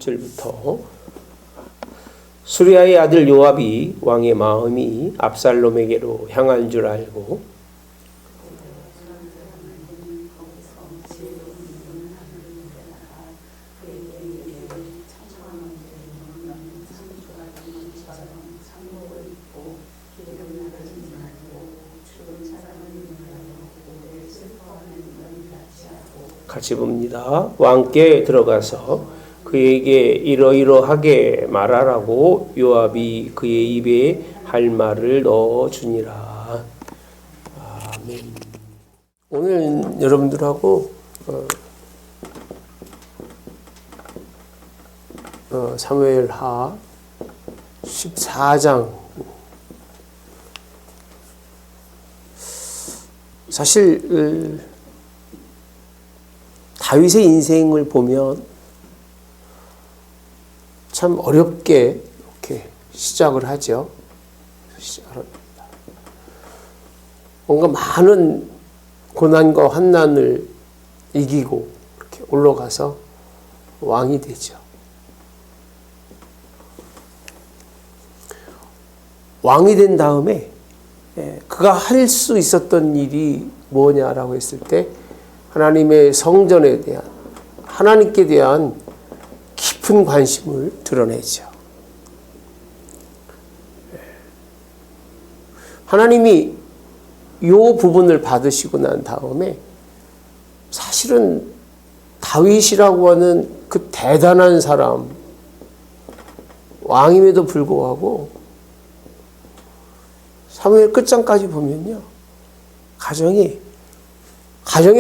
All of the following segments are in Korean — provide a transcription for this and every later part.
17절부터 수리아의 아들 요압이 왕의 마음이 압살롬에게로 향한 줄 알고 같이 봅니다. 왕께 들어가서 그에게 이러이러하게 말하라고 요압이 그의 입에 할 말을 넣어주니라. 아멘. 오늘 여러분들하고 사무엘하 14장, 사실 다윗의 인생을 보면 참 어렵게 이렇게 시작을 하죠. 뭔가 많은 고난과 환난을 이기고 이렇게 올라가서 왕이 되죠. 왕이 된 다음에 그가 할 수 있었던 일이 뭐냐라고 했을 때 하나님의 성전에 대한, 하나님께 대한 깊은 관심을 드러내죠. 하나님이 이 부분을 받으시고 난 다음에 사실은 다윗이라고 하는 그 대단한 사람, 왕임에도 불구하고 사무엘 끝장까지 보면요, 가정에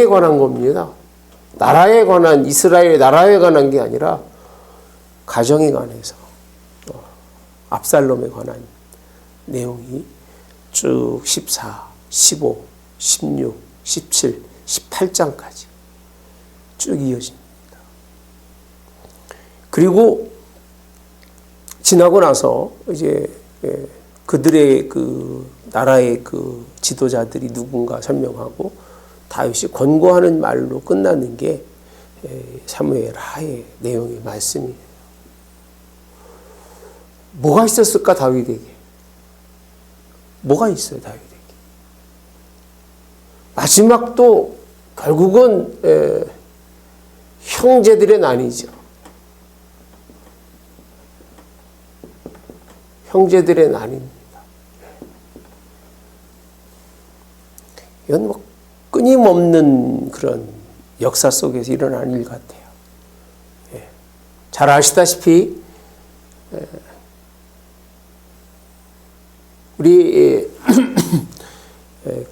관한 겁니다. 나라에 관한, 이스라엘의 나라에 관한 게 아니라 가정에 관해서 압살롬에 관한 내용이 쭉 14, 15, 16, 17, 18장까지 쭉 이어집니다. 그리고 지나고 나서 이제 그들의 그 나라의 그 지도자들이 누군가 설명하고 다윗이 권고하는 말로 끝나는 게 사무엘 하의 내용의 말씀이에요. 뭐가 있었을까 다윗에게? 뭐가 있어요 다윗에게? 마지막도 결국은 형제들의 난이죠. 형제들의 난입니다. 이건 뭐 끊임없는 그런 역사 속에서 일어나는 일 같아요. 잘 아시다시피 우리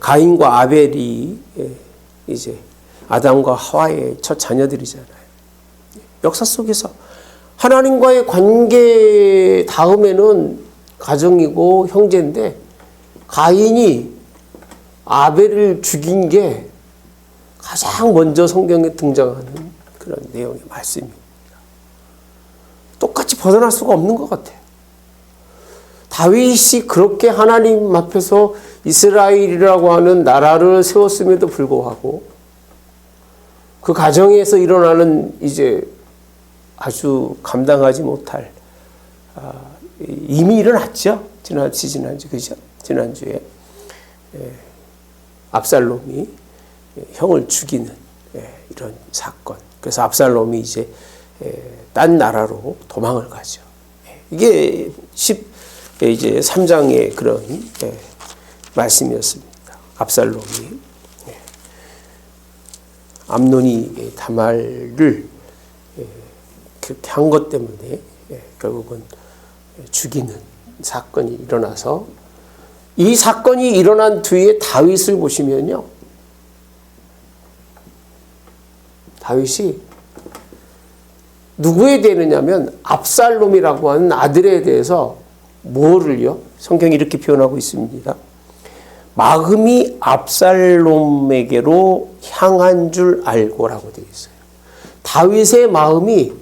가인과 아벨이 이제 아담과 하와의 첫 자녀들이잖아요. 역사 속에서 하나님과의 관계 다음에는 가정이고 형제인데 가인이 아벨을 죽인 게 가장 먼저 성경에 등장하는 그런 내용의 말씀입니다. 똑같이 벗어날 수가 없는 것 같아요. 다윗이 그렇게 하나님 앞에서 이스라엘이라고 하는 나라를 세웠음에도 불구하고 그 가정에서 일어나는 이제 아주 감당하지 못할 이미 일어났죠. 지난주에 압살롬이 형을 죽이는 이런 사건. 그래서 압살롬이 이제 딴 나라로 도망을 가죠. 이게 이제 3장의 그런 말씀이었습니다. 압살롬이 암논이 다말을 그렇게 한 것 때문에 결국은 죽이는 사건이 일어나서 이 사건이 일어난 뒤에 다윗을 보시면요, 다윗이 누구에 대느냐면 압살롬이라고 하는 아들에 대해서 뭐를요? 성경이 이렇게 표현하고 있습니다. 마음이 압살롬에게로 향한 줄 알고라고 되어 있어요. 다윗의 마음이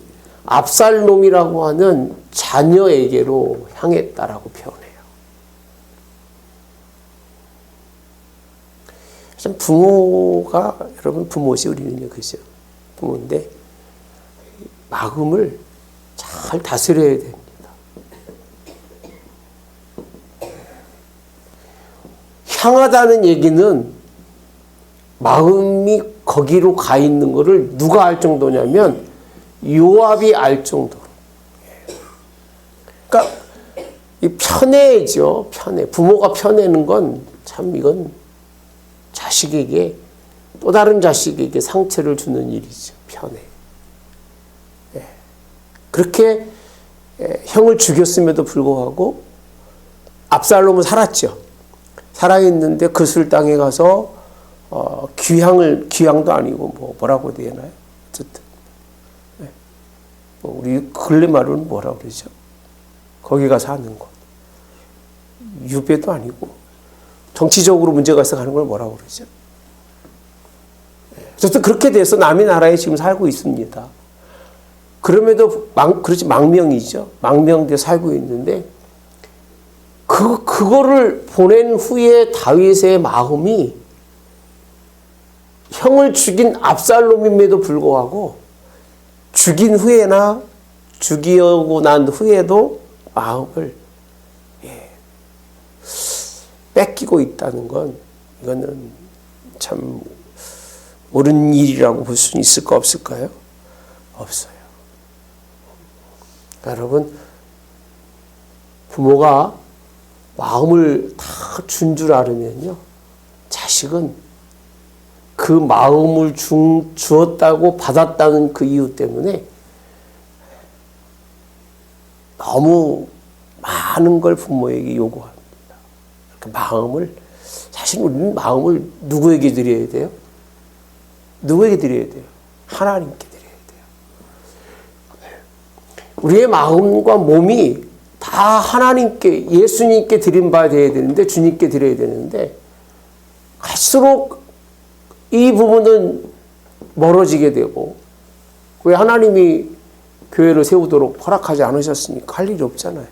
압살롬이라고 하는 자녀에게로 향했다라고 표현해요. 참 부모가, 여러분 부모시 우리는요, 그죠? 부모인데 마음을 잘 잘 다스려야 됩니다. 향하다는 얘기는 마음이 거기로 가 있는 것을 누가 알 정도냐면 요압이 알 정도로. 그러니까 이 편애죠. 편애. 부모가 편애는 건 참 이건 자식에게 또 다른 자식에게 상처를 주는 일이죠. 편애. 그렇게 형을 죽였음에도 불구하고 압살롬은 살았죠. 살아있는데 그 술당에 가서 귀향도 아니고 뭐라고 해야 되나요? 어쨌든 우리 근래 말로는 뭐라고 그러죠? 거기 가서 하는 것. 유배도 아니고 정치적으로 문제가 있어 가는 걸 뭐라고 그러죠? 어쨌든 그렇게 돼서 남의 나라에 지금 살고 있습니다. 그럼에도 그렇지 망명이죠. 망명돼 살고 있는데 그거를 보낸 후에 다윗의 마음이 형을 죽인 압살롬임에도 불구하고 죽인 후에나 죽이고 난 후에도 마음을 뺏기고 있다는 건 이거는 참 옳은 일이라고 볼 수는 있을까 없을까요? 없어요. 여러분, 부모가 마음을 다 준 줄 알으면요, 자식은 그 마음을 주었다고 받았다는 그 이유 때문에 너무 많은 걸 부모에게 요구합니다. 그 마음을, 사실 우리는 마음을 누구에게 드려야 돼요? 누구에게 드려야 돼요? 하나님께 드려야 돼요. 우리의 마음과 몸이 다 하나님께, 예수님께 드린 바 되어야 되는데, 주님께 드려야 되는데, 갈수록 이 부분은 멀어지게 되고, 왜 하나님이 교회를 세우도록 허락하지 않으셨으니까 할 일이 없잖아요.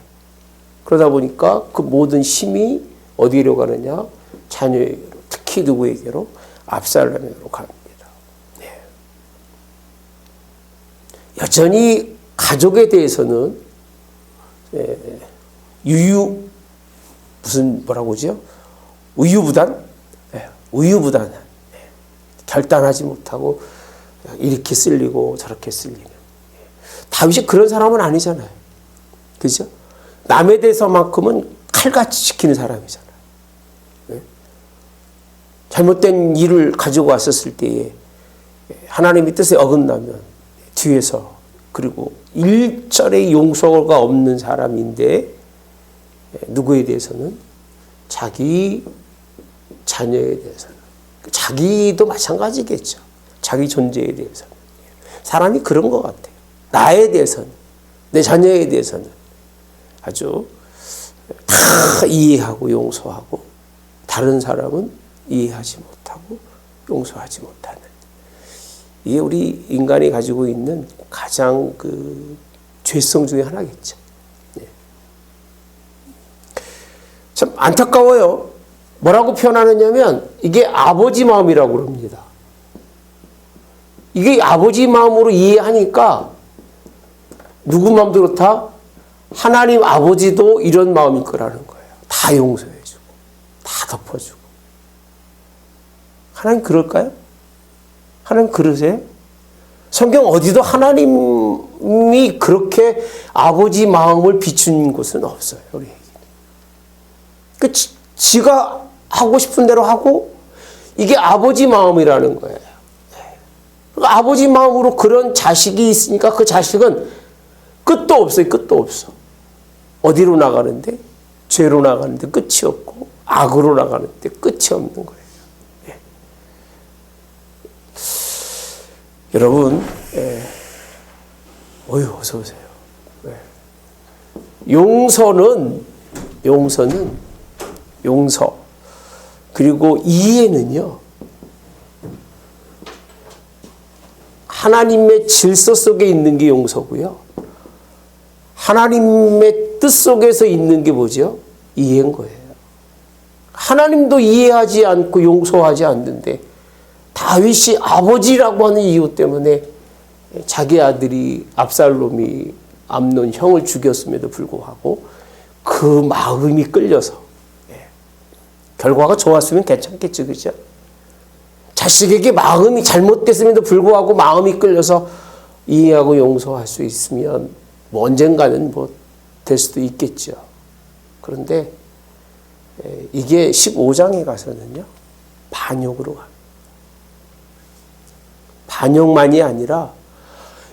그러다 보니까 그 모든 힘이 어디로 가느냐? 자녀에게로, 특히 누구에게로? 압살롬에게로 갑니다. 네. 여전히 가족에 대해서는 뭐라고 하죠? 우유부단? 네. 우유부단. 네. 결단하지 못하고 이렇게 쓸리고 저렇게 쓸리는. 다윗이 그런 사람은 아니잖아요. 그죠? 남에 대해서만큼은 칼같이 지키는 사람이잖아요. 네? 잘못된 일을 가지고 왔었을 때에 하나님의 뜻에 어긋나면 뒤에서, 그리고 일절의 용서가 없는 사람인데 누구에 대해서는? 자기 자녀에 대해서는. 자기도 마찬가지겠죠. 자기 존재에 대해서는. 사람이 그런 것 같아요. 나에 대해서는, 내 자녀에 대해서는 아주 다 이해하고 용서하고, 다른 사람은 이해하지 못하고 용서하지 못하는, 이게 우리 인간이 가지고 있는 가장 그 죄성 중에 하나겠죠. 네. 참 안타까워요. 뭐라고 표현하느냐면 이게 아버지 마음이라고 그럽니다. 이게 아버지 마음으로 이해하니까 누구 마음도 그렇다? 하나님 아버지도 이런 마음일 거라는 거예요. 다 용서해주고, 다 덮어주고. 하나님 그럴까요? 하나님 그러세요? 성경 어디도 하나님이 그렇게 아버지 마음을 비춘 곳은 없어요. 우리에게. 지가 하고 싶은 대로 하고, 이게 아버지 마음이라는 거예요. 아버지 마음으로 그런 자식이 있으니까 그 자식은 끝도 없어요. 끝도 없어. 어디로 나가는데? 죄로 나가는데 끝이 없고, 악으로 나가는데 끝이 없는 거예요. 예. 여러분, 어서 오세요. 용서, 그리고 이해는요, 하나님의 질서 속에 있는 게 용서고요. 하나님의 뜻 속에서 있는 게 뭐죠? 이해인 거예요. 하나님도 이해하지 않고 용서하지 않는데 다윗이 아버지라고 하는 이유 때문에 자기 아들이 압살롬이 암논 형을 죽였음에도 불구하고 그 마음이 끌려서 결과가 좋았으면 괜찮겠죠, 그죠? 자식에게 마음이 잘못됐음에도 불구하고 마음이 끌려서 이해하고 용서할 수 있으면 뭐 언젠가는 뭐 될 수도 있겠죠. 그런데 이게 15장에 가서는요, 반역으로 갑니다. 반역만이 아니라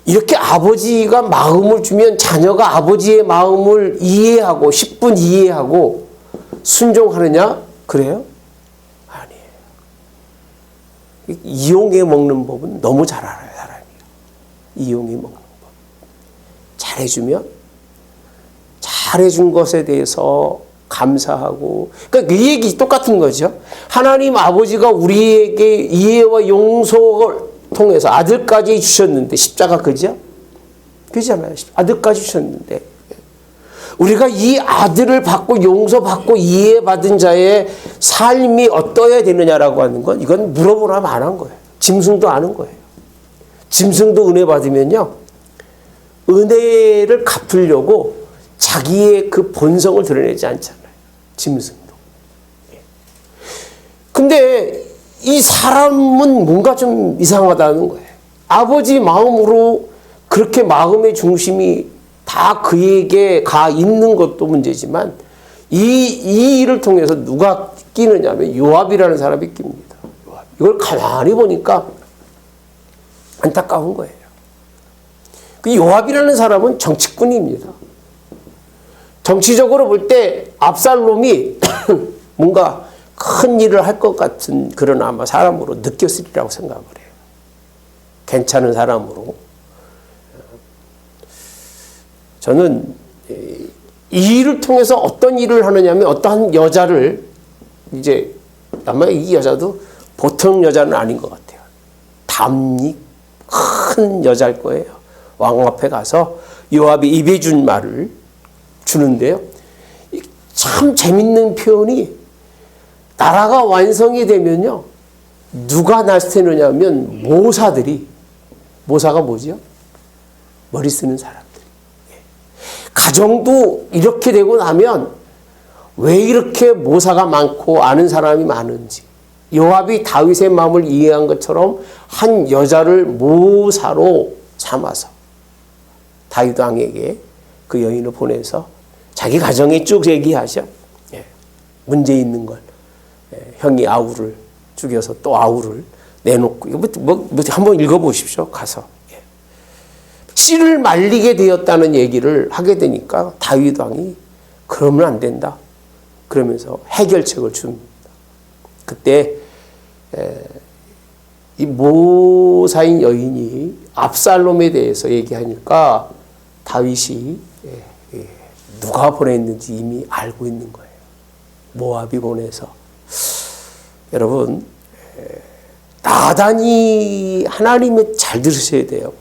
이렇게 아버지가 마음을 주면 자녀가 아버지의 마음을 이해하고 10분 이해하고 순종하느냐? 그래요? 아니에요. 이용해 먹는 법은 너무 잘 알아요, 사람이. 이용해 먹는 법. 잘해준 것에 대해서 감사하고, 그러니까 그 얘기 똑같은 거죠. 하나님 아버지가 우리에게 이해와 용서를 통해서 아들까지 주셨는데, 십자가 그죠? 그잖아요. 아들까지 주셨는데, 우리가 이 아들을 받고 용서받고 이해받은 자의 삶이 어떠해야 되느냐라고 하는 건, 이건 물어보라면 안 한 거예요. 짐승도 아는 거예요. 짐승도 은혜 받으면요, 은혜를 갚으려고 자기의 그 본성을 드러내지 않잖아요. 짐승도. 근데 이 사람은 뭔가 좀 이상하다는 거예요. 아버지 마음으로 그렇게 마음의 중심이 다 그에게 가 있는 것도 문제지만 이 일을 통해서 누가 끼느냐면 요압이라는 사람이 낍니다. 이걸 가만히 보니까 안타까운 거예요. 그 요압이라는 사람은 정치꾼입니다. 정치적으로 볼 때 압살롬이 뭔가 큰 일을 할 것 같은 그런 아마 사람으로 느꼈으리라고 생각을 해요. 괜찮은 사람으로. 저는 이 일을 통해서 어떤 일을 하느냐면 어떠한 여자를 이제 아마 이 여자도 보통 여자는 아닌 것 같아요. 담이 큰 여자일 거예요. 왕 앞에 가서 요압이 입에 준 말을 주는데요. 참 재밌는 표현이 나라가 완성이 되면요. 누가 나서느냐면 모사가 뭐죠? 머리 쓰는 사람들. 가정도 이렇게 되고 나면 왜 이렇게 모사가 많고 아는 사람이 많은지. 요압이 다윗의 마음을 이해한 것처럼 한 여자를 모사로 삼아서 다윗 왕에게 그 여인을 보내서 자기 가정에 쭉 얘기하죠. 문제 있는 걸. 형이 아우를 죽여서 또 아우를 내놓고, 이거 한번 읽어보십시오. 가서. 씨를 말리게 되었다는 얘기를 하게 되니까 다윗 왕이 그러면 안 된다. 그러면서 해결책을 줍니다. 그때 이 모사인 여인이 압살롬에 대해서 얘기하니까 다윗이 누가 보냈는지 이미 알고 있는 거예요. 모압이 보내서. 여러분, 나단이 하나님의 잘 들으셔야 돼요.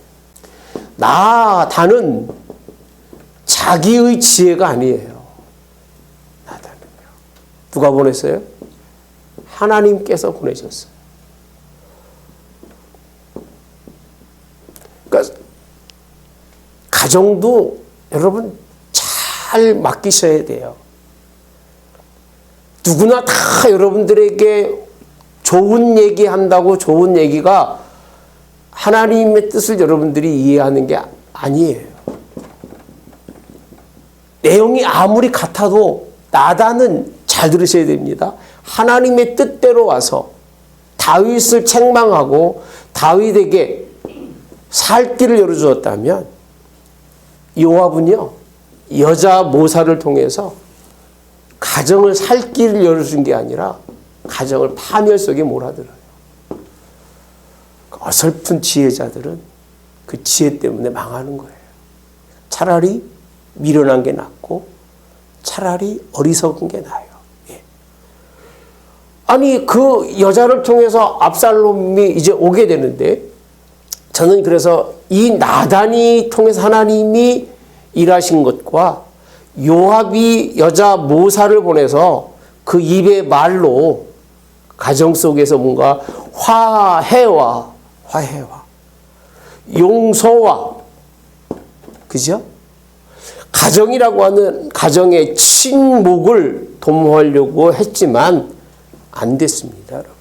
나단은 자기의 지혜가 아니에요. 나단은요. 누가 보냈어요? 하나님께서 보내셨어요. 그러니까 가정도 여러분 잘 맡기셔야 돼요. 누구나 다 여러분들에게 좋은 얘기 한다고 좋은 얘기가 하나님의 뜻을 여러분들이 이해하는 게 아니에요. 내용이 아무리 같아도 나단은 잘 들으셔야 됩니다. 하나님의 뜻대로 와서 다윗을 책망하고 다윗에게 살 길을 열어주었다면 요압은요, 여자 모사를 통해서 가정을 살 길을 열어준 게 아니라 가정을 파멸 속에 몰아들어요. 어설픈 지혜자들은 그 지혜 때문에 망하는 거예요. 차라리 미련한 게 낫고 차라리 어리석은 게 나아요. 아니 그 여자를 통해서 압살롬이 이제 오게 되는데, 저는 그래서 이 나단이 통해서 하나님이 일하신 것과 요압이 여자 모사를 보내서 그 입의 말로 가정 속에서 뭔가 화해와 용서와, 그죠? 가정이라고 하는 가정의 친목을 도모하려고 했지만 안 됐습니다. 여러분.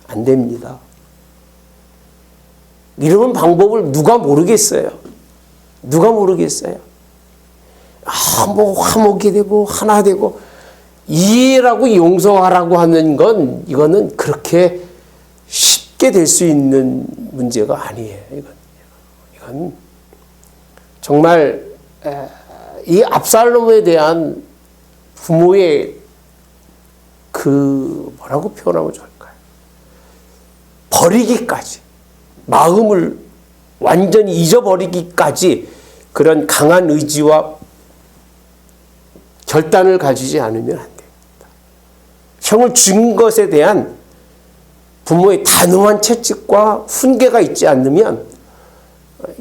안 됩니다. 이런 방법을 누가 모르겠어요. 누가 모르겠어요. 뭐 화목이 되고 하나 되고 이해라고 용서하라고 하는 건 이거는 그렇게 쉽게 될 수 있는 문제가 아니에요. 이건 정말 이 압살롬에 대한 부모의 그 뭐라고 표현하면 좋을까요? 버리기까지 마음을 완전히 잊어버리기까지 그런 강한 의지와 결단을 가지지 않으면 안 됩니다. 형을 죽인 것에 대한 부모의 단호한 채찍과 훈계가 있지 않으면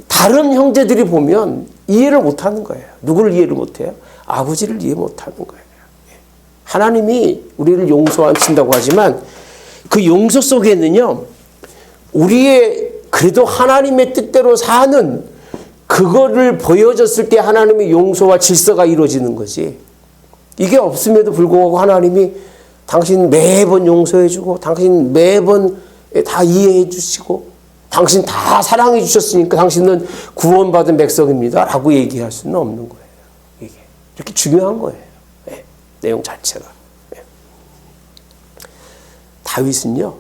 다른 형제들이 보면 이해를 못하는 거예요. 누구를 이해를 못해요? 아버지를 이해 못하는 거예요. 하나님이 우리를 용서하신다고 하지만 그 용서 속에는요, 우리의 그래도 하나님의 뜻대로 사는 그거를 보여줬을 때 하나님의 용서와 질서가 이루어지는 거지. 이게 없음에도 불구하고 하나님이 당신 매번 용서해주고 당신 매번 다 이해해 주시고 당신 다 사랑해 주셨으니까 당신은 구원받은 백성입니다 라고 얘기할 수는 없는 거예요. 이게 이렇게 중요한 거예요. 네, 내용 자체가. 네. 다윗은요,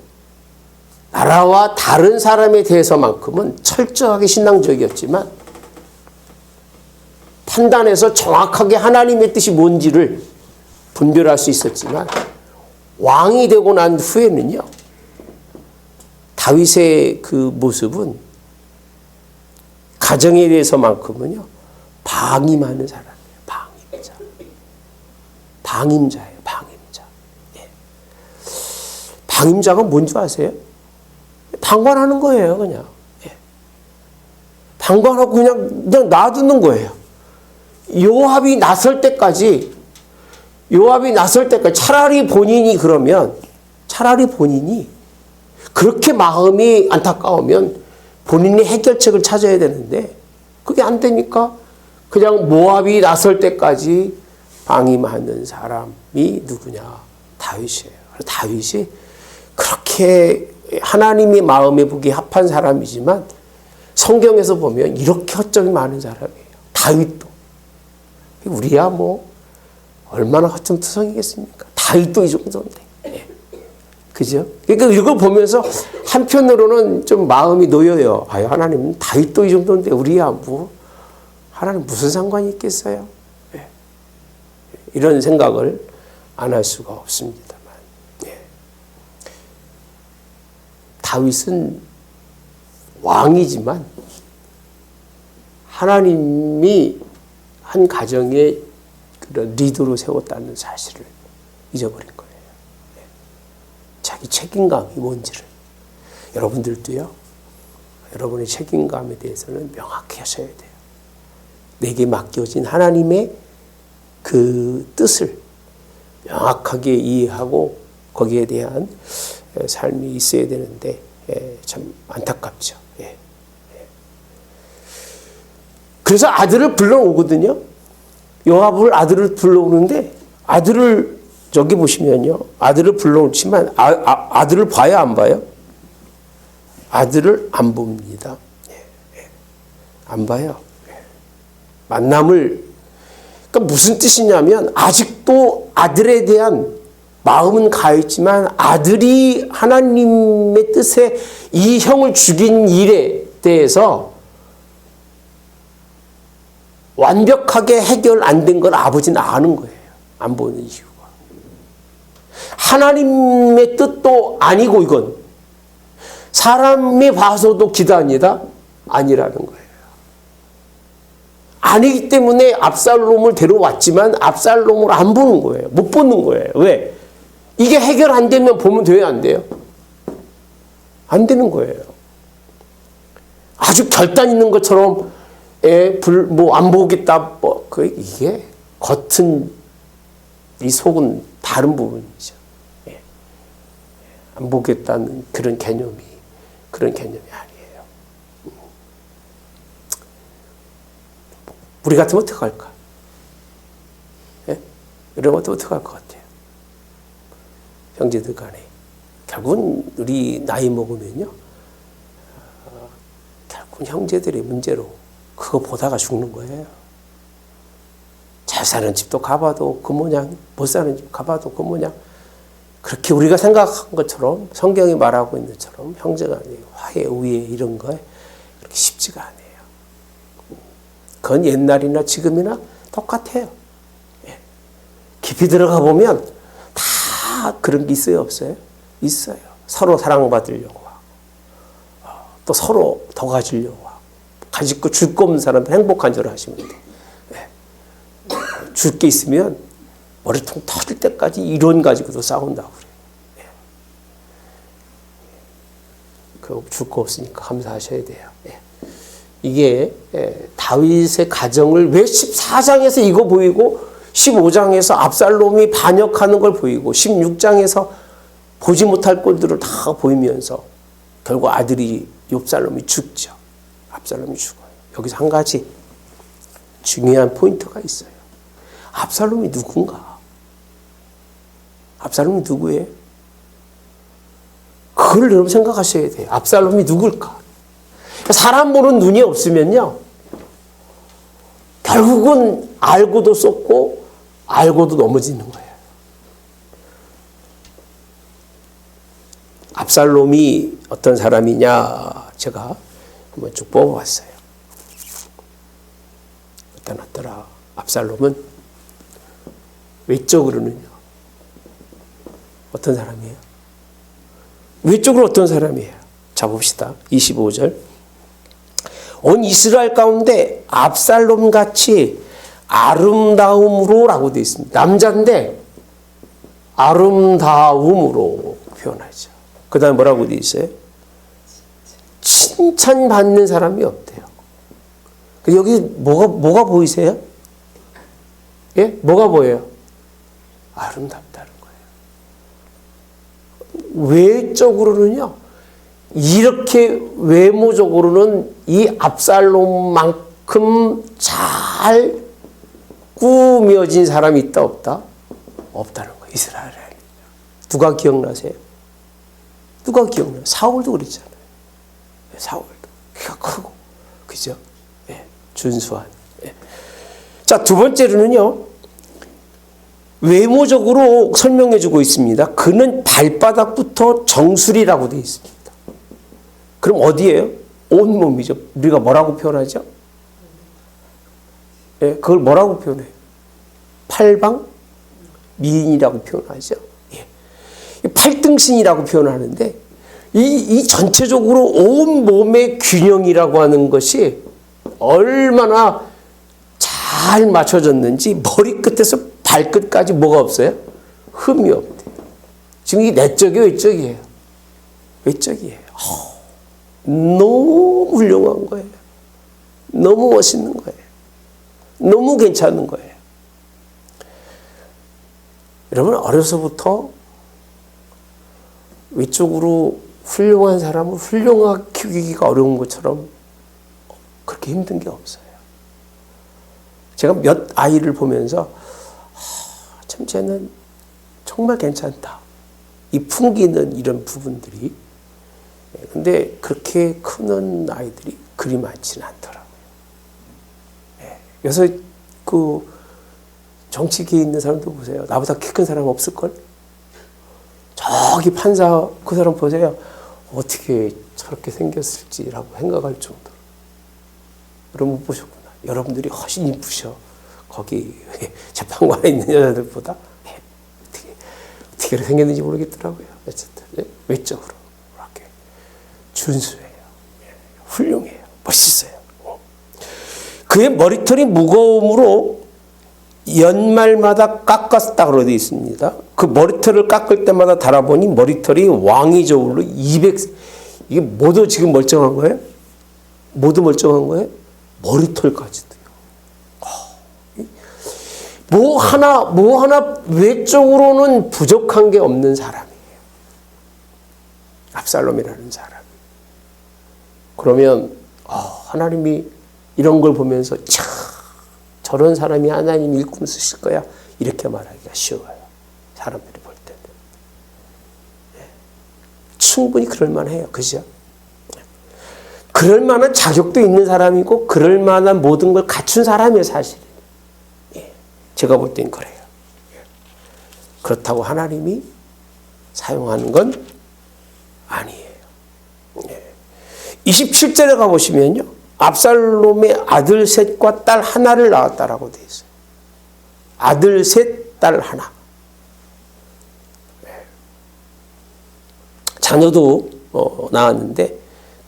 나라와 다른 사람에 대해서만큼은 철저하게 신앙적이었지만 판단해서 정확하게 하나님의 뜻이 뭔지를 분별할 수 있었지만 왕이 되고 난 후에는요, 다윗의 그 모습은 가정에 대해서만큼은요 방임하는 사람이에요. 방임자예요. 방임자. 예. 방임자가 뭔지 아세요? 방관하는 거예요. 그냥. 예. 방관하고 그냥 놔두는 거예요. 요압이 나설 때까지 차라리 본인이 그렇게 마음이 안타까우면 본인이 해결책을 찾아야 되는데 그게 안 되니까 그냥 모압이 나설 때까지 방임하는 사람이 누구냐? 다윗이에요. 다윗이 그렇게 하나님의 마음에 보기 합한 사람이지만 성경에서 보면 이렇게 허점이 많은 사람이에요. 다윗도. 우리야 뭐 얼마나 허점투성이겠습니까? 다윗도 이 정도인데. 예. 그죠? 그러니까 이걸 보면서 한편으로는 좀 마음이 놓여요. 아유, 하나님 다윗도 이 정도인데 우리야 뭐 하나님 무슨 상관이 있겠어요? 예. 이런 생각을 안 할 수가 없습니다만. 예. 다윗은 왕이지만 하나님이 한 가정의 그런 리더로 세웠다는 사실을 잊어버린 거예요. 자기 책임감이 뭔지를. 여러분들도요, 여러분의 책임감에 대해서는 명확히 하셔야 돼요. 내게 맡겨진 하나님의 그 뜻을 명확하게 이해하고 거기에 대한 삶이 있어야 되는데 참 안타깝죠. 그래서 아들을 불러오거든요. 요압을 아들을 불러오는데 아들을 저기 보시면요. 아들을 불러오지만 아들을 봐야 안 봐요? 아들을 안 봅니다. 안 봐요. 만남을 그러니까 무슨 뜻이냐면 아직도 아들에 대한 마음은 가있지만 아들이 하나님의 뜻에 이 형을 죽인 일에 대해서 완벽하게 해결 안 된 걸 아버지는 아는 거예요. 안 보는 이유가. 하나님의 뜻도 아니고 이건 사람이 봐서도 기단이다? 아니라는 거예요. 아니기 때문에 압살롬을 데려왔지만 압살롬을 안 보는 거예요. 못 보는 거예요. 왜? 이게 해결 안 되면 보면 돼요? 안 돼요? 안 되는 거예요. 아주 결단 있는 것처럼 안 보겠다. 이게 겉은 이 속은 다른 부분이죠. 안 보겠다는 그런 개념이 아니에요. 우리 같으면 어떻게 할까? 예? 이러면 어떻게 할 것 같아요? 형제들 간에. 결국은 우리 나이 먹으면요. 결국은 형제들의 문제로 그거 보다가 죽는 거예요. 잘 사는 집도 가봐도 그 모양, 못 사는 집 가봐도 그 모양. 그렇게 우리가 생각한 것처럼 성경이 말하고 있는 것처럼 형제간의 화해, 우애 이런 거에 그렇게 쉽지가 않아요. 그건 옛날이나 지금이나 똑같아요. 예. 깊이 들어가 보면 다 그런 게 있어요, 없어요? 있어요. 서로 사랑받으려고 하고 또 서로 더 가지려고 하고 가지고 줄 거 없는 사람들 행복한 줄 아시면 돼요. 예. 줄 게 있으면 머리통 터질 때까지 이론 가지고도 싸운다고 그래요. 예. 그 줄 거 없으니까 감사하셔야 돼요. 예. 이게 다윗의 가정을 왜 14장에서 이거 보이고 15장에서 압살롬이 반역하는 걸 보이고 16장에서 보지 못할 꼴들을 다 보이면서 결국 아들이 욥살롬이 죽죠. 압살롬이 죽어요. 여기서 한 가지 중요한 포인트가 있어요. 압살롬이 누군가? 압살롬이 누구예요? 그걸 여러분 생각하셔야 돼요. 압살롬이 누굴까? 사람 보는 눈이 없으면요. 결국은 알고도 쏟고 알고도 넘어지는 거예요. 압살롬이 어떤 사람이냐 제가 한번 쭉 뽑아봤어요. 어떠나 압살롬은 외적으로는요. 어떤 사람이에요? 외적으로 어떤 사람이에요? 자 봅시다. 25절. 온 이스라엘 가운데 압살롬같이 아름다움으로 라고 되어 있습니다. 남자인데 아름다움으로 표현하죠. 그 다음에 뭐라고 되어 있어요? 칭찬받는 사람이 없대요. 여기 뭐가 보이세요? 예? 뭐가 보여요? 아름답다는 거예요. 외적으로는요. 이렇게 외모적으로는 이 압살롬만큼 잘 꾸며진 사람이 있다 없다? 없다는 거예요. 이스라엘에. 누가 기억나세요? 누가 기억나요? 사울도 그랬잖아요. 사울도 키가 크고 그죠? 예, 준수한. 예. 자, 두 번째로는요. 외모적으로 설명해 주고 있습니다. 그는 발바닥부터 정수리라고 되어 있습니다. 그럼 어디예요? 온몸이죠. 우리가 뭐라고 표현하죠? 예, 그걸 뭐라고 표현해요? 팔방 미인이라고 표현하죠. 예. 팔등신이라고 표현하는데 이 전체적으로 온몸의 균형이라고 하는 것이 얼마나 잘 맞춰졌는지 머리끝에서 발끝까지 뭐가 없어요? 흠이 없대요. 지금 이게 내적이에요, 외적이에요? 외적이에요. 너무 훌륭한 거예요. 너무 멋있는 거예요. 너무 괜찮은 거예요. 여러분 어려서부터 외적으로 훌륭한 사람을 훌륭하게 키우기가 어려운 것처럼 그렇게 힘든 게 없어요. 제가 몇 아이를 보면서 참 쟤는 정말 괜찮다. 이 풍기는 이런 부분들이. 근데 그렇게 크는 아이들이 그리 많지는 않더라고요. 그래서 그 정치계에 있는 사람도 보세요. 나보다 키 큰 사람 없을걸? 저기 판사 그 사람 보세요. 어떻게 저렇게 생겼을지라고 생각할 정도로. 여러분 못 보셨구나. 여러분들이 훨씬 이쁘셔. 거기 재판관에 있는 여자들보다. 어떻게 생겼는지 모르겠더라고요. 어쨌든 외적으로 이렇게 준수해요. 훌륭해요. 멋있어요. 그의 머리털이 무거움으로 연말마다 깎았다고 되어 있습니다. 그 머리털을 깎을 때마다 달아보니 머리털이 왕이 저울로 200, 이게 모두 지금 멀쩡한 거예요? 모두 멀쩡한 거예요? 머리털까지도요. 뭐 하나 외적으로는 부족한 게 없는 사람이에요. 압살롬이라는 사람이. 그러면 하나님이 이런 걸 보면서 참 저런 사람이 하나님 일꾼 쓰실 거야. 이렇게 말하기가 쉬워요. 사람들이 볼 때는. 충분히 그럴 만해요. 그죠? 그럴 만한 자격도 있는 사람이고 그럴 만한 모든 걸 갖춘 사람이에요. 사실은. 제가 볼 땐 그래요. 그렇다고 하나님이 사용하는 건 아니에요. 27절에 가보시면요. 압살롬의 아들 셋과 딸 하나를 낳았다라고 되어 있어요. 아들 셋, 딸 하나. 자녀도 낳았는데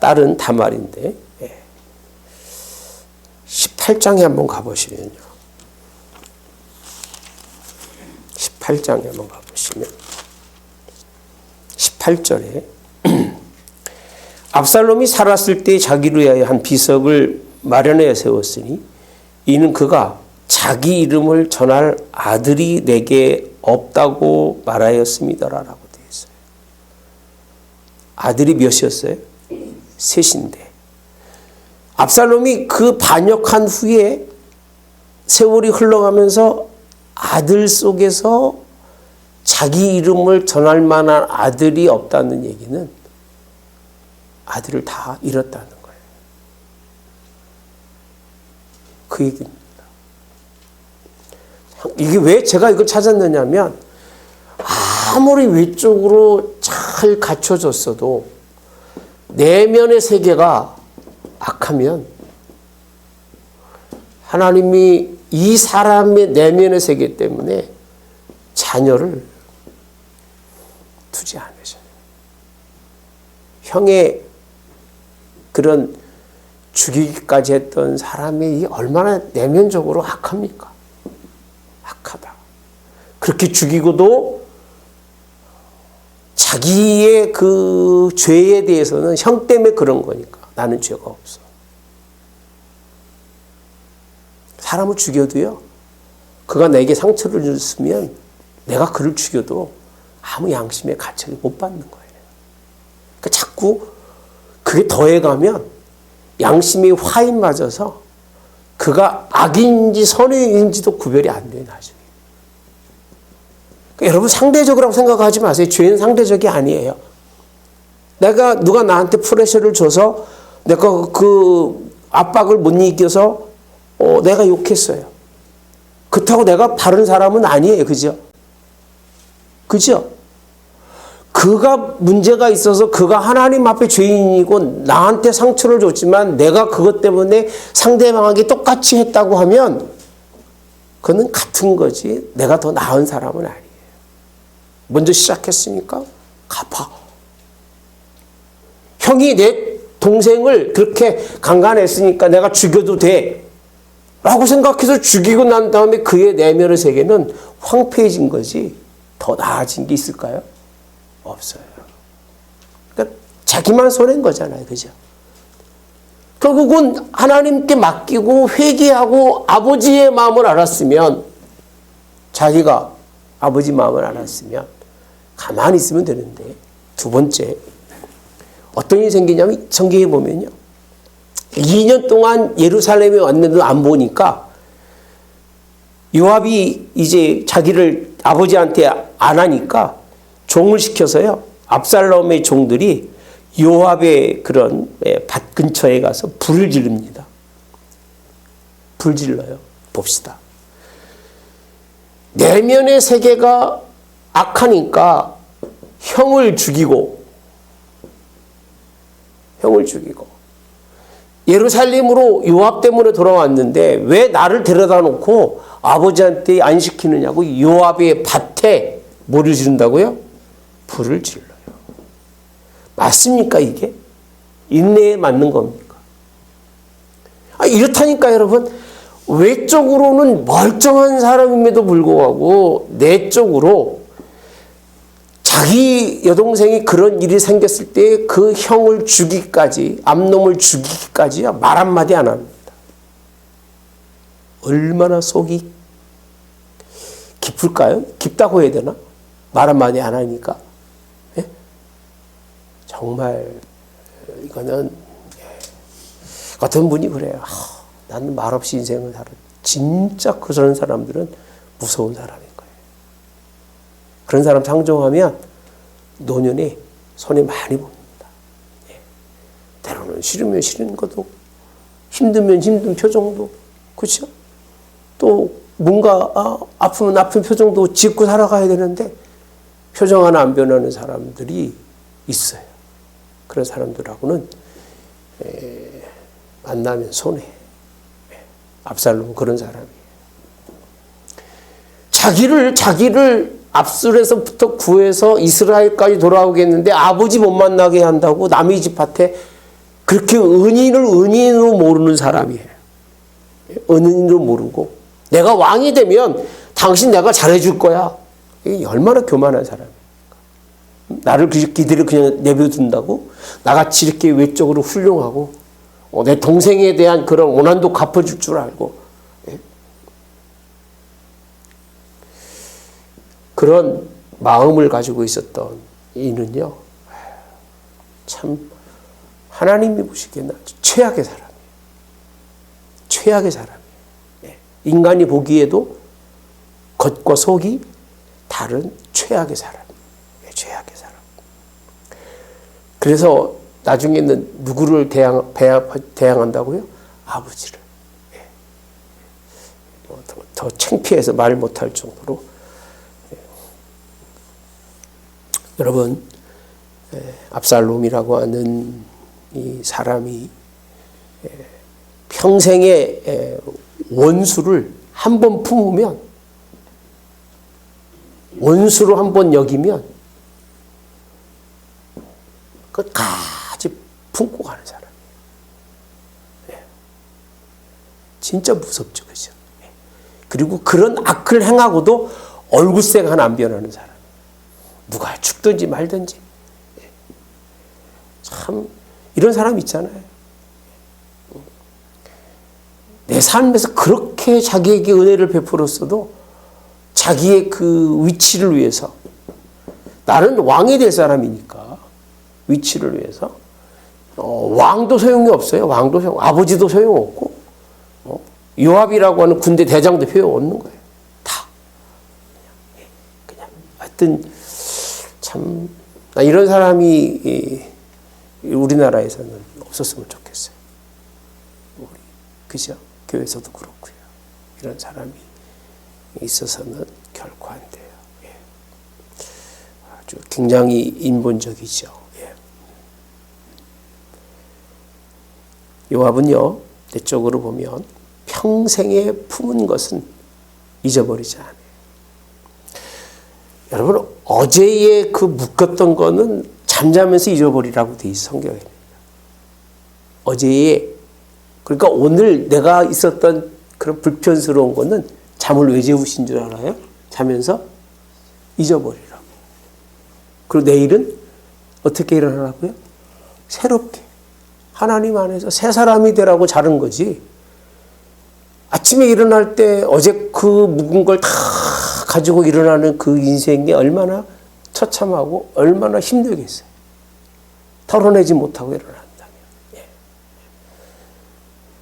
딸은 다말인데 18장에 한번 가보시면요. 18장에 한번 가보시면 18절에 압살롬이 살았을 때 자기를 위하여 한 비석을 마련하여 세웠으니 이는 그가 자기 이름을 전할 아들이 내게 없다고 말하였습니다라고 되어 있어요. 아들이 몇이었어요? 셋인데 압살롬이 그 반역한 후에 세월이 흘러가면서 아들 속에서 자기 이름을 전할 만한 아들이 없다는 얘기는 아들을 다 잃었다는 거예요. 그 얘기입니다. 이게 왜 제가 이걸 찾았느냐면 아무리 외적으로 잘 갖춰졌어도 내면의 세계가 악하면 하나님이 이 사람의 내면의 세계 때문에 자녀를 두지 않으셔요. 형의 그런 죽이기까지 했던 사람이 얼마나 내면적으로 악합니까? 악하다. 그렇게 죽이고도 자기의 그 죄에 대해서는 형 때문에 그런 거니까 나는 죄가 없어. 사람을 죽여도요. 그가 내게 상처를 줬으면 내가 그를 죽여도 아무 양심의 가책을 못 받는 거예요. 그러니까 자꾸 그게 더해가면 양심이 화인 맞아서 그가 악인지 선인지도 구별이 안 돼요. 나중에. 그러니까 여러분 상대적이라고 생각하지 마세요. 죄는 상대적이 아니에요. 누가 나한테 프레셔를 줘서 내가 그 압박을 못 이겨서 내가 욕했어요. 그렇다고 내가 바른 사람은 아니에요. 그죠? 그죠? 그가 문제가 있어서 그가 하나님 앞에 죄인이고 나한테 상처를 줬지만 내가 그것 때문에 상대방에게 똑같이 했다고 하면 그는 같은 거지 내가 더 나은 사람은 아니에요. 먼저 시작했으니까 갚아. 형이 내 동생을 그렇게 강간했으니까 내가 죽여도 돼 라고 생각해서 죽이고 난 다음에 그의 내면의 세계는 황폐해진 거지 더 나아진 게 있을까요? 없어요. 그러니까 자기만 손해인 거잖아요. 그죠? 결국은 하나님께 맡기고 회개하고 아버지의 마음을 알았으면 자기가 아버지 마음을 알았으면 가만히 있으면 되는데 두 번째 어떤 일이 생기냐면 성경에 보면요. 2년 동안 예루살렘에 왔는데도 안 보니까 요압이 이제 자기를 아버지한테 안 하니까 종을 시켜서요. 압살롬의 종들이 요압의 그런 밭 근처에 가서 불을 지릅니다. 불 질러요. 봅시다. 내면의 세계가 악하니까 형을 죽이고 예루살렘으로 요압 때문에 돌아왔는데 왜 나를 데려다 놓고 아버지한테 안 시키느냐고 요압의 밭에 뭐를 지른다고요? 불을 질러요. 맞습니까 이게? 인내에 맞는 겁니까? 이렇다니까 여러분. 외적으로는 멀쩡한 사람임에도 불구하고 내적으로 자기 여동생이 그런 일이 생겼을 때 그 형을 죽이기까지 암놈을 죽이기까지요 말 한마디 안 합니다. 얼마나 속이 깊을까요? 깊다고 해야 되나? 말 한마디 안 하니까. 예? 정말 이거는 어떤 분이 그래요. 나는 말없이 인생을 살았 진짜 그런 사람들은 무서운 사람인 거예요. 그런 사람 상종하면 노년에 손해 많이 봅니다. 예. 때로는 싫으면 싫은 것도, 힘들면 힘든 표정도, 그렇죠? 또 뭔가 아프면 아픈 표정도 짓고 살아가야 되는데 표정 하나 안 변하는 사람들이 있어요. 그런 사람들하고는 만나면 손해. 압살롬은 그런 사람이에요. 자기를 압술에서부터 구해서 이스라엘까지 돌아오겠는데 아버지 못 만나게 한다고 남의 집 밭에 그렇게 은인으로 모르는 사람이에요. 은인으로 모르고 내가 왕이 되면 당신 내가 잘해줄 거야. 이게 얼마나 교만한 사람이에요. 나를 기대를 그냥 내버려둔다고? 나같이 이렇게 외적으로 훌륭하고 내 동생에 대한 그런 원한도 갚아줄 줄 알고, 예? 그런 마음을 가지고 있었던 이는요, 참 하나님이 보시기에는 최악의 사람이에요. 최악의 사람이에요. 예. 인간이 보기에도 겉과 속이 다른 최악의 사람이에요. 최악의 사람. 그래서 나중에는 누구를 대항한다고요? 아버지를. 예. 더 창피해서 말 못할 정도로. 예. 여러분, 압살롬이라고 하는 이 사람이 평생의 원수를 한 번 품으면, 원수로 한 번 여기면 끝까지 품고 가는 사람이에요. 예. 진짜 무섭죠, 그죠? 예. 그리고 그런 악을 행하고도 얼굴색 하나 안 변하는 사람. 누가 죽든지 말든지. 예. 참 이런 사람 있잖아요. 내 삶에서 그렇게 자기에게 은혜를 베풀었어도 자기의 그 위치를 위해서, 나는 왕이 될 사람이니까 위치를 위해서 왕도 소용이 없어요. 왕도 아버지도 소용없고 요압이라고 하는 군대 대장도 소용없는 거예요. 다 그냥 하여튼 참 이런 사람이 우리나라에서는 없었으면 좋겠어요. 그죠? 교회에서도 그렇고요. 이런 사람이 있어서는 결코 안 돼요. 예. 아주 굉장히 인본적이죠. 예. 요압은요, 내적으로 보면 평생에 품은 것은 잊어버리지 않아요. 여러분, 어제의 그 묶었던 거는 잠자면서 잊어버리라고 돼 있어, 성경에. 어제의, 그러니까 오늘 내가 있었던 그런 불편스러운 거는 잠을 왜 재우신 줄 알아요? 자면서 잊어버리라고. 그리고 내일은 어떻게 일어나라고요? 새롭게. 하나님 안에서 새 사람이 되라고 자른 거지. 아침에 일어날 때 어제 그 묵은 걸 다 가지고 일어나는 그 인생이 얼마나 처참하고 얼마나 힘들겠어요. 털어내지 못하고 일어난다면. 예.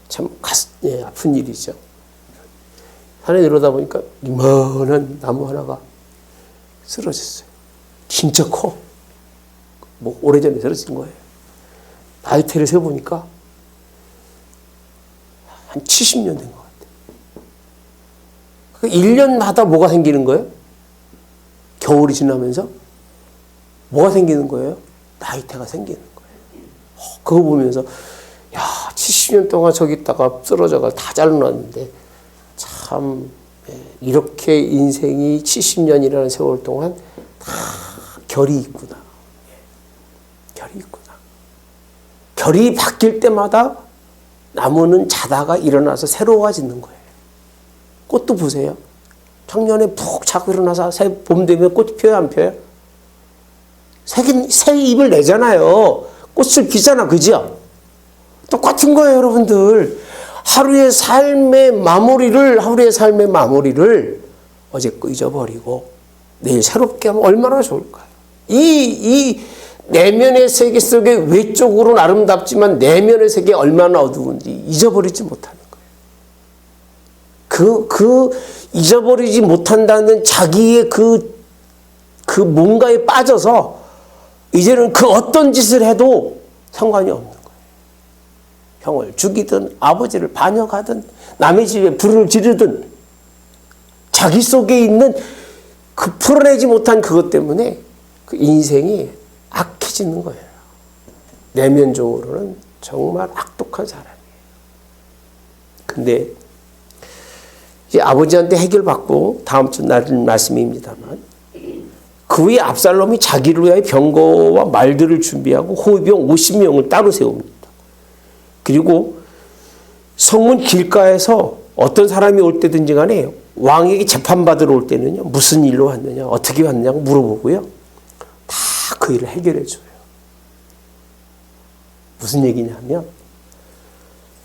참 아픈 일이죠. 산에 내려다 보니까 이만한 나무 하나가 쓰러졌어요. 진짜 커. 뭐 오래전에 쓰러진 거예요. 나이테를 세보니까 한 70년 된 것 같아요. 1년마다 뭐가 생기는 거예요? 겨울이 지나면서 뭐가 생기는 거예요? 나이테가 생기는 거예요. 그거 보면서 야, 70년 동안 저기 있다가 쓰러져가 다 잘라놨는데 참 이렇게 인생이 70년이라는 세월 동안 다 결이 있구나. 결이 있구나. 결이 바뀔 때마다 나무는 자다가 일어나서 새로워지는 거예요. 꽃도 보세요. 작년에 푹 자고 일어나서 봄 되면 꽃이 펴요, 안 펴요? 새 잎을 내잖아요. 꽃을 피잖아, 그죠? 똑같은 거예요, 여러분들. 하루의 삶의 마무리를 어제 거 잊어버리고 내일 새롭게 하면 얼마나 좋을까요? 이 내면의 세계 속에 외적으로는 아름답지만 내면의 세계 얼마나 어두운지 잊어버리지 못하는 거예요. 그 잊어버리지 못한다는 자기의 그 뭔가에 빠져서 이제는 그 어떤 짓을 해도 상관이 없는 거예요. 형을 죽이든 아버지를 반역하든 남의 집에 불을 지르든 자기 속에 있는 그 풀어내지 못한 그것 때문에 그 인생이 악해지는 거예요. 내면적으로는 정말 악독한 사람이에요. 근데 이제 아버지한테 해결받고 다음 주 날 말씀입니다만 그 후에 압살롬이 자기를 위하여 병거와 말들을 준비하고 호위병 50명을 따로 세웁니다. 그리고 성문 길가에서 어떤 사람이 올 때든지 간에 왕에게 재판받으러 올 때는요, 무슨 일로 왔느냐, 어떻게 왔느냐고 물어보고요. 다 그 일을 해결해 줘요. 무슨 얘기냐면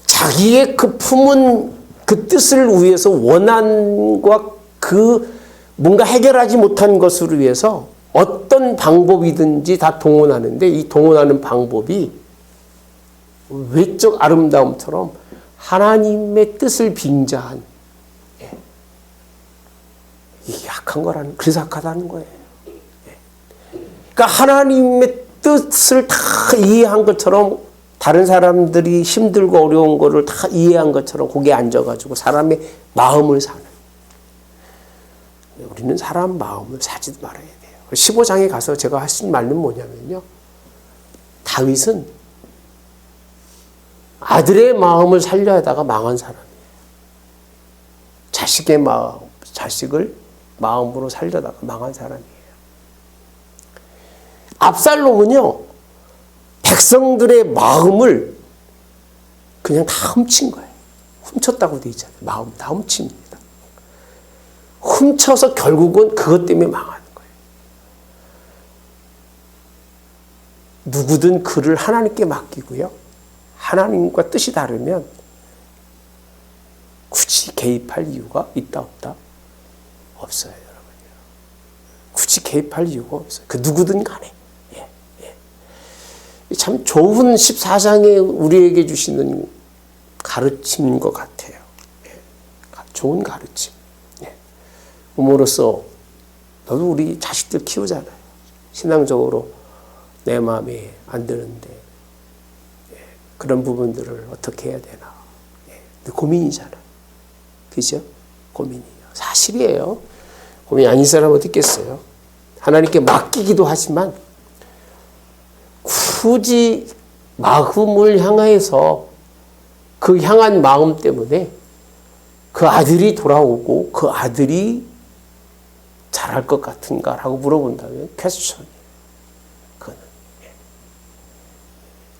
자기의 그 품은 그 뜻을 위해서 원한과 그 뭔가 해결하지 못한 것을 위해서 어떤 방법이든지 다 동원하는데 이 동원하는 방법이 외적 아름다움처럼 하나님의 뜻을 빙자한 이게 약한 거라는, 그래서 악하다는 거예요. 그러니까 하나님의 뜻을 다 이해한 것처럼 다른 사람들이 힘들고 어려운 거를 다 이해한 것처럼 거기에 앉아가지고 사람의 마음을 사는. 우리는 사람 마음을 사지 말아야 돼요. 15장에 가서 제가 하신 말은 뭐냐면요. 다윗은 아들의 마음을 살려야 하다가 망한 사람이에요. 자식의 마음, 자식을 마음으로 살려다가 망한 사람이에요. 압살롬은요, 백성들의 마음을 그냥 다 훔친 거예요. 훔쳤다고 돼 있잖아요. 마음 다 훔칩니다. 훔쳐서 결국은 그것 때문에 망하는 거예요. 누구든 그를 하나님께 맡기고요. 하나님과 뜻이 다르면 굳이 개입할 이유가 있다 없다? 없어요, 여러분요. 굳이 개입할 이유가 없어요. 그 누구든 간에. 참 좋은 14장에 우리에게 주시는 가르침인 것 같아요. 좋은 가르침. 부모로서 너도 우리 자식들 키우잖아요. 신앙적으로 내 마음에 안 드는데 그런 부분들을 어떻게 해야 되나. 고민이잖아요. 그죠? 고민이에요. 사실이에요. 고민 아닌 사람 어디 있겠어요. 하나님께 맡기기도 하지만 굳이 마음을 향해서 그 향한 마음 때문에 그 아들이 돌아오고 그 아들이 잘할 것 같은가 라고 물어본다면 퀘스천이에요. 그거는.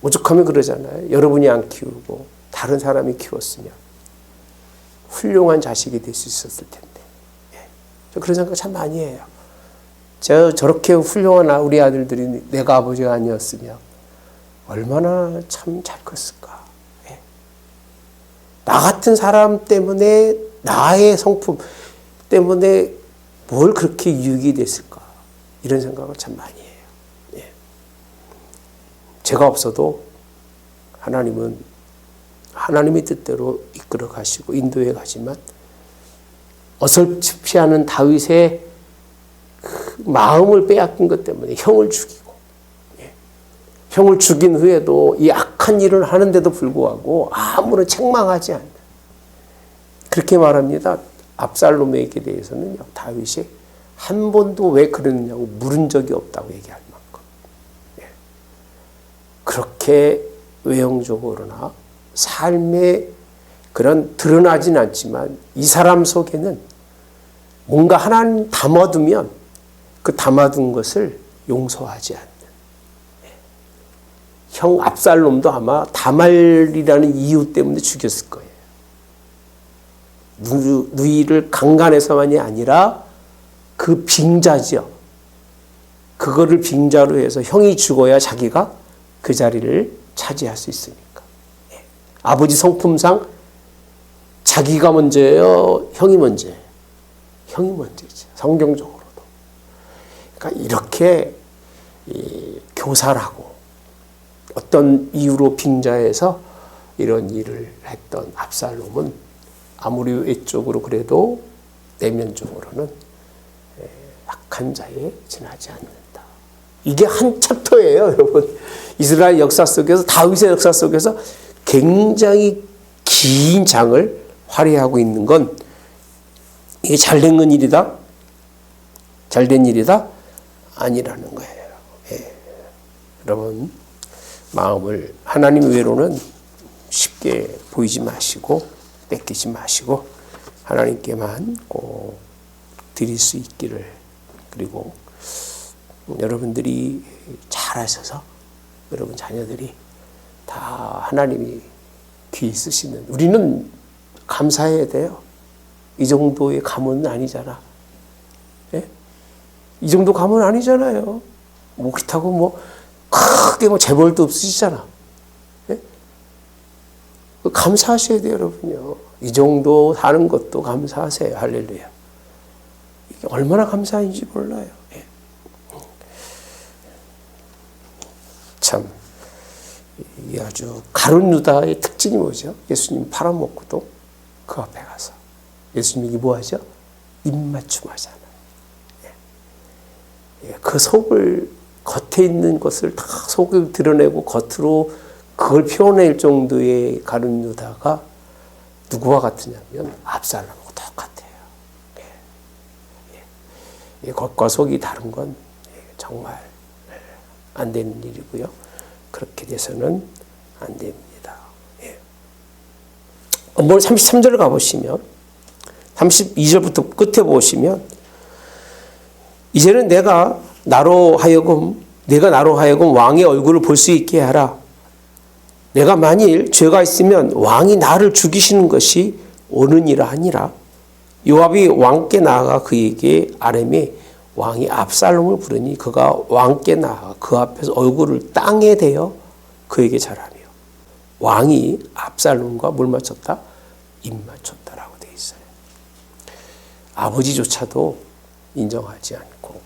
오죽하면 그러잖아요. 여러분이 안 키우고 다른 사람이 키웠으면 훌륭한 자식이 될 수 있었을 텐데. 저 그런 생각 참 많이 해요. 저렇게 훌륭한 우리 아들들이 내가 아버지가 아니었으면 얼마나 참 잘 컸을까. 나 같은 사람 때문에 나의 성품 때문에 뭘 그렇게 유익이 됐을까. 이런 생각을 참 많이 해요. 제가 없어도 하나님은 하나님의 뜻대로 이끌어 가시고 인도해 가지만 어설프지 않은 다윗의 그 마음을 빼앗긴 것 때문에 형을 죽이고 형을 죽인 후에도 이 악한 일을 하는데도 불구하고 아무런 책망하지 않는, 그렇게 말합니다. 압살롬에게 대해서는 다윗이 한 번도 왜 그러느냐고 물은 적이 없다고 얘기할 만큼 그렇게 외형적으로나 삶에 그런 드러나진 않지만 이 사람 속에는 뭔가 하나님 담아두면 그 담아둔 것을 용서하지 않는. 형 압살롬도 아마 다말이라는 이유 때문에 죽였을 거예요. 누이를 강간해서만이 아니라 그 빙자죠. 그거를 빙자로 해서 형이 죽어야 자기가 그 자리를 차지할 수 있으니까. 아버지 성품상 자기가 먼저예요? 형이 먼저예요? 형이 먼저죠. 성경적으로도. 그러니까 이렇게 교살하고 어떤 이유로 빙자해서 이런 일을 했던 압살롬은 아무리 외적으로 그래도 내면적으로는 악한 자에 지나지 않는다. 이게 한 챕터예요, 여러분. 이스라엘 역사 속에서, 다윗의 역사 속에서 굉장히 긴 장을 활약하고 있는 건 이게 잘된 건 일이다? 잘된 일이다? 아니라는 거예요. 예. 여러분, 마음을 하나님 외로는 쉽게 보이지 마시고 뺏기지 마시고 하나님께만 꼭 드릴 수 있기를, 그리고 여러분들이 잘하셔서 여러분 자녀들이 다 하나님이 귀 쓰시는, 우리는 감사해야 돼요. 이 정도의 가문은 아니잖아. 예? 이 정도 가문 아니잖아요. 뭐 그렇다고 뭐 크게 뭐 재벌도 없으시잖아. 예? 감사하셔야 돼요, 여러분요. 이 정도 사는 것도 감사하세요. 할렐루야. 이게 얼마나 감사한지 몰라요. 예. 참, 이 아주 가룟 유다의 특징이 뭐죠? 예수님 팔아먹고도 그 앞에 가서 예수님이 뭐 하죠? 입맞춤 하잖아요. 예. 그 속을, 겉에 있는 것을 다 속을 드러내고 겉으로 그걸 표현할 정도의 가룟 유다가 누구와 같으냐면 압살롬하고 똑같아요. 예. 예. 겉과 속이 다른 건 정말 안 되는 일이고요. 그렇게 돼서는 안 됩니다. 예. 33절을 가보시면, 32절부터 끝에 보시면, 이제는 내가 나로 하여금 왕의 얼굴을 볼 수 있게 하라. 내가 만일 죄가 있으면 왕이 나를 죽이시는 것이 옳으니라 하니라. 요압이 왕께 나아가 그에게 아뢰매 왕이 압살롬을 부르니 그가 왕께 나아가 그 앞에서 얼굴을 땅에 대어 그에게 절하며, 왕이 압살롬과 뭘 맞췄다? 입 맞췄다라고 되어 있어요. 아버지조차도 인정하지 않고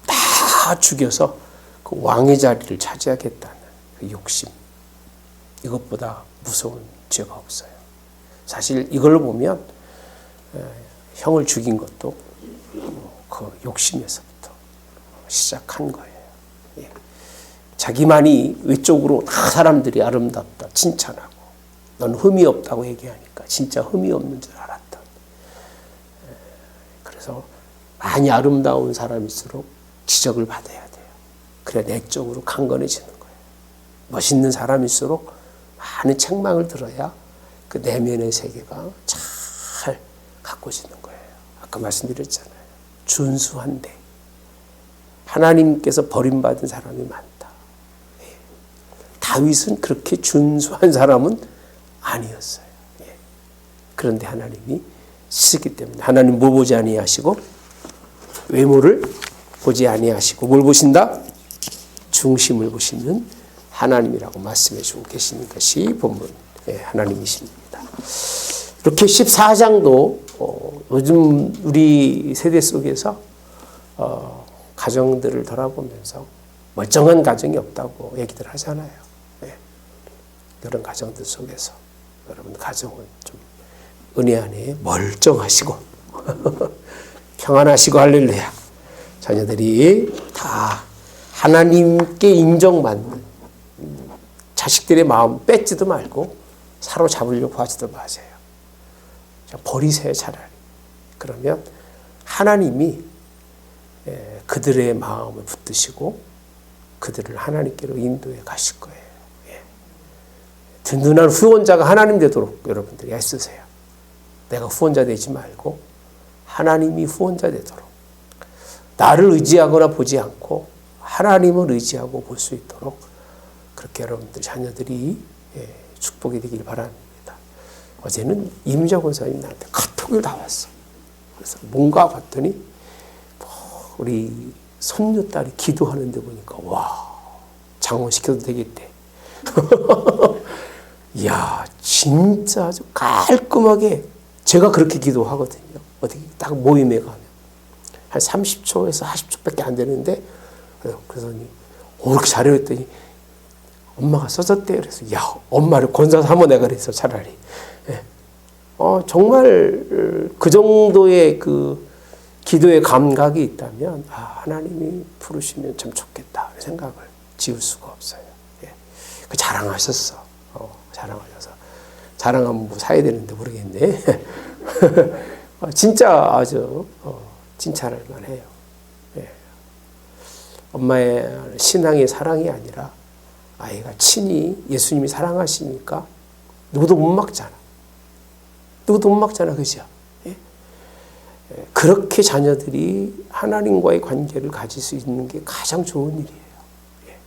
다 죽여서 그 왕의 자리를 차지하겠다는 그 욕심, 이것보다 무서운 죄가 없어요. 사실 이걸 보면 형을 죽인 것도 그 욕심에서부터 시작한 거예요. 예. 자기만이 외적으로 다 사람들이 아름답다 칭찬하고 넌 흠이 없다고 얘기하니까 진짜 흠이 없는 줄 알았던. 그래서 많이 아름다운 사람일수록 지적을 받아야 돼요. 그래 내적으로 강건해지는 거예요. 멋있는 사람일수록 많은 책망을 들어야 그 내면의 세계가 잘 가꿔지는 거예요. 아까 말씀드렸잖아요. 준수한데 하나님께서 버림받은 사람이 많다. 예. 다윗은 그렇게 준수한 사람은 아니었어요. 예. 그런데 하나님이 쓰기 때문에, 하나님 뭘 보지 아니하시고 외모를 보지 아니하시고 뭘 보신다? 중심을 보시는 하나님이라고 말씀해 주고 계시는 것이 본문 하나님이십니다. 이렇게 14장도 요즘 우리 세대 속에서 가정들을 돌아보면서 멀쩡한 가정이 없다고 얘기들 하잖아요. 네. 그런 가정들 속에서 여러분 가정은 좀 은혜 안에 멀쩡하시고 평안하시고 할렐루야. 자녀들이 다 하나님께 인정받는 자식들의 마음 뺏지도 말고 사로잡으려고 하지도 마세요. 버리세요, 차라리. 그러면 하나님이 그들의 마음을 붙드시고 그들을 하나님께로 인도해 가실 거예요. 든든한 후원자가 하나님 되도록 여러분들이 애쓰세요. 내가 후원자 되지 말고 하나님이 후원자 되도록, 나를 의지하거나 보지 않고 하나님을 의지하고 볼 수 있도록 그렇게 여러분들 자녀들이 축복이 되길 바랍니다. 어제는 임자 권사님 나한테 카톡이 다 왔어. 그래서 뭔가 봤더니 우리 손녀딸이 기도하는데 보니까 와, 장원시켜도 되겠대. 이야, 진짜 아주 깔끔하게 제가 그렇게 기도하거든요. 어떻게 딱 모임에 가면 한 30초에서 40초밖에 안 되는데, 그래서 이렇게 잘해 했더니 엄마가 써줬대. 그래서 야, 엄마를 권사 삼어 내가 그랬어, 차라리. 예. 정말 그 정도의 그 기도의 감각이 있다면 하나님이 부르시면 참 좋겠다 생각을 지울 수가 없어요. 예. 그 자랑하셨어. 자랑하셔서 자랑하면 뭐 사야 되는데 모르겠네. 진짜 아주 칭찬할 만해요. 예. 엄마의 신앙의 사랑이 아니라 아이가 친히 예수님이 사랑하시니까 누구도 못 막잖아. 누구도 못 막잖아, 그죠? 예? 그렇게 자녀들이 하나님과의 관계를 가질 수 있는 게 가장 좋은 일이에요. 예.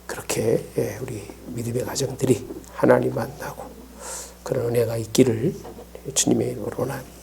그렇게 우리 믿음의 가정들이 하나님 만나고 그런 은혜가 있기를 주님의 이름으로 원합니다.